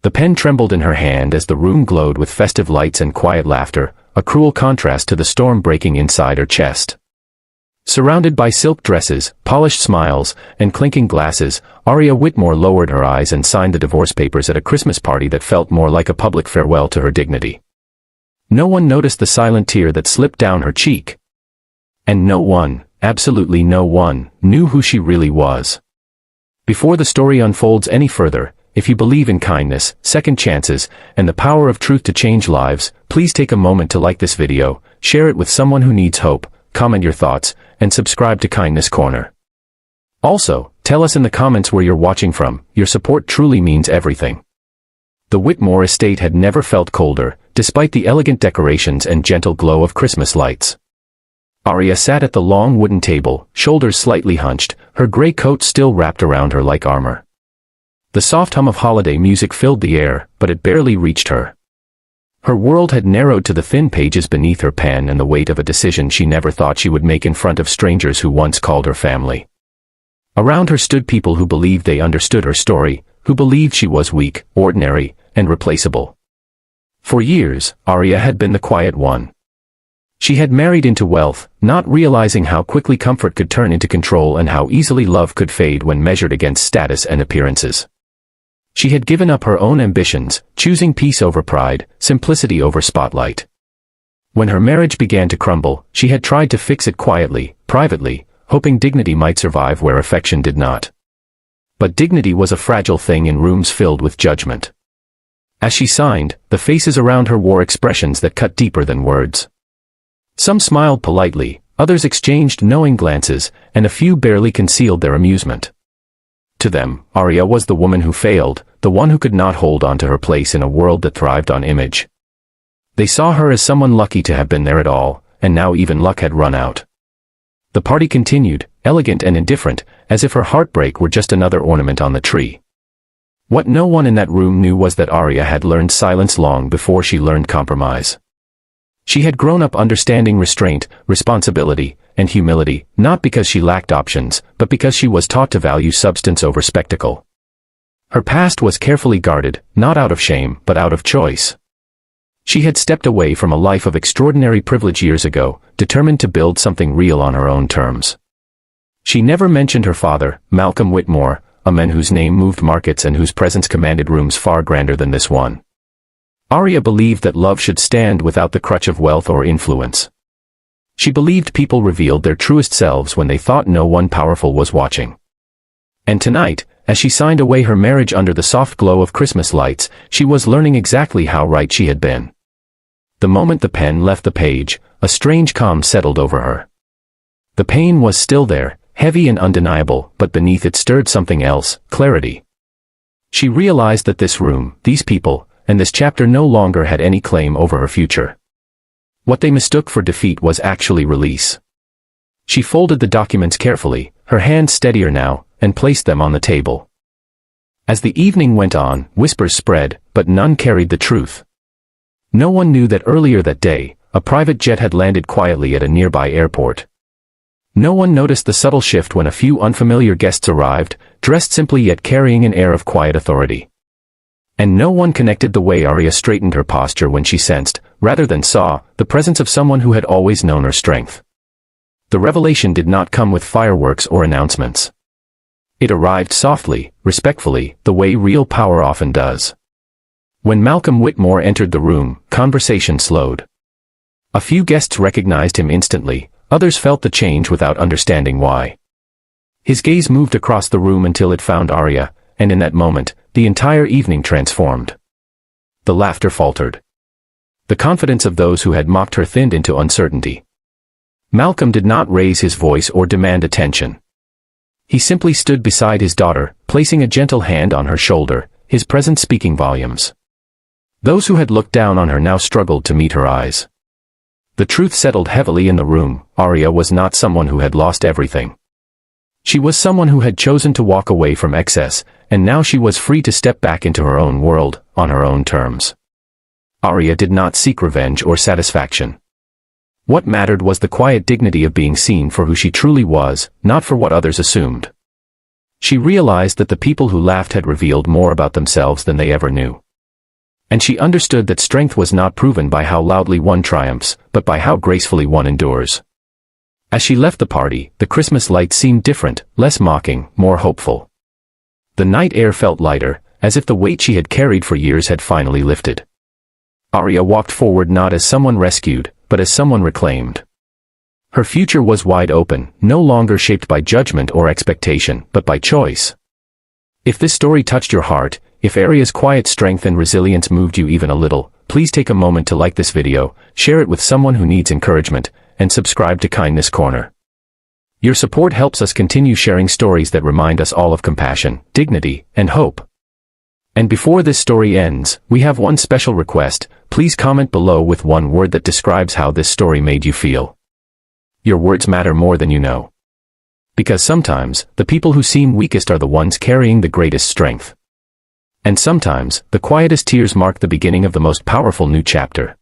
The pen trembled in her hand as the room glowed with festive lights and quiet laughter, a cruel contrast to the storm breaking inside her chest. Surrounded by silk dresses, polished smiles, and clinking glasses, Aria Whitmore lowered her eyes and signed the divorce papers at a Christmas party that felt more like a public farewell to her dignity. No one noticed the silent tear that slipped down her cheek. And no one, absolutely no one, knew who she really was. Before the story unfolds any further, if you believe in kindness, second chances, and the power of truth to change lives, please take a moment to like this video, share it with someone who needs hope, comment your thoughts, and subscribe to Kindness Corner. Also, tell us in the comments where you're watching from. Your support truly means everything. The Whitmore estate had never felt colder, despite the elegant decorations and gentle glow of Christmas lights. Aria sat at the long wooden table, shoulders slightly hunched, her gray coat still wrapped around her like armor. The soft hum of holiday music filled the air, but it barely reached her. Her world had narrowed to the thin pages beneath her pen and the weight of a decision she never thought she would make in front of strangers who once called her family. Around her stood people who believed they understood her story, who believed she was weak, ordinary, and replaceable. For years, Aria had been the quiet one. She had married into wealth, not realizing how quickly comfort could turn into control and how easily love could fade when measured against status and appearances. She had given up her own ambitions, choosing peace over pride, simplicity over spotlight. When her marriage began to crumble, she had tried to fix it quietly, privately, hoping dignity might survive where affection did not. But dignity was a fragile thing in rooms filled with judgment. As she signed, the faces around her wore expressions that cut deeper than words. Some smiled politely, others exchanged knowing glances, and a few barely concealed their amusement. To them, Aria was the woman who failed, the one who could not hold on to her place in a world that thrived on image. They saw her as someone lucky to have been there at all, and now even luck had run out. The party continued, elegant and indifferent, as if her heartbreak were just another ornament on the tree. What no one in that room knew was that Aria had learned silence long before she learned compromise. She had grown up understanding restraint, responsibility, and humility, not because she lacked options, but because she was taught to value substance over spectacle. Her past was carefully guarded, not out of shame, but out of choice. She had stepped away from a life of extraordinary privilege years ago, determined to build something real on her own terms. She never mentioned her father, Malcolm Whitmore, a man whose name moved markets and whose presence commanded rooms far grander than this one. Aria believed that love should stand without the crutch of wealth or influence. She believed people revealed their truest selves when they thought no one powerful was watching. And tonight, as she signed away her marriage under the soft glow of Christmas lights, she was learning exactly how right she had been. The moment the pen left the page, a strange calm settled over her. The pain was still there, heavy and undeniable, but beneath it stirred something else, clarity. She realized that this room, these people, and this chapter no longer had any claim over her future. What they mistook for defeat was actually release. She folded the documents carefully, her hands steadier now, and placed them on the table. As the evening went on, whispers spread, but none carried the truth. No one knew that earlier that day, a private jet had landed quietly at a nearby airport. No one noticed the subtle shift when a few unfamiliar guests arrived, dressed simply yet carrying an air of quiet authority. And no one connected the way Aria straightened her posture when she sensed, rather than saw, the presence of someone who had always known her strength. The revelation did not come with fireworks or announcements. It arrived softly, respectfully, the way real power often does. When Malcolm Whitmore entered the room, conversation slowed. A few guests recognized him instantly, others felt the change without understanding why. His gaze moved across the room until it found Aria, and in that moment, the entire evening transformed. The laughter faltered. The confidence of those who had mocked her thinned into uncertainty. Malcolm did not raise his voice or demand attention. He simply stood beside his daughter, placing a gentle hand on her shoulder, his presence speaking volumes. Those who had looked down on her now struggled to meet her eyes. The truth settled heavily in the room. Aria was not someone who had lost everything. She was someone who had chosen to walk away from excess, and now she was free to step back into her own world, on her own terms. Aria did not seek revenge or satisfaction. What mattered was the quiet dignity of being seen for who she truly was, not for what others assumed. She realized that the people who laughed had revealed more about themselves than they ever knew. And she understood that strength was not proven by how loudly one triumphs, but by how gracefully one endures. As she left the party, the Christmas lights seemed different, less mocking, more hopeful. The night air felt lighter, as if the weight she had carried for years had finally lifted. Arya walked forward not as someone rescued, but as someone reclaimed. Her future was wide open, no longer shaped by judgment or expectation, but by choice. If this story touched your heart, if Arya's quiet strength and resilience moved you even a little, please take a moment to like this video, share it with someone who needs encouragement, and subscribe to Kindness Corner. Your support helps us continue sharing stories that remind us all of compassion, dignity, and hope. And before this story ends, we have one special request. Please comment below with one word that describes how this story made you feel. Your words matter more than you know. Because sometimes, the people who seem weakest are the ones carrying the greatest strength. And sometimes, the quietest tears mark the beginning of the most powerful new chapter.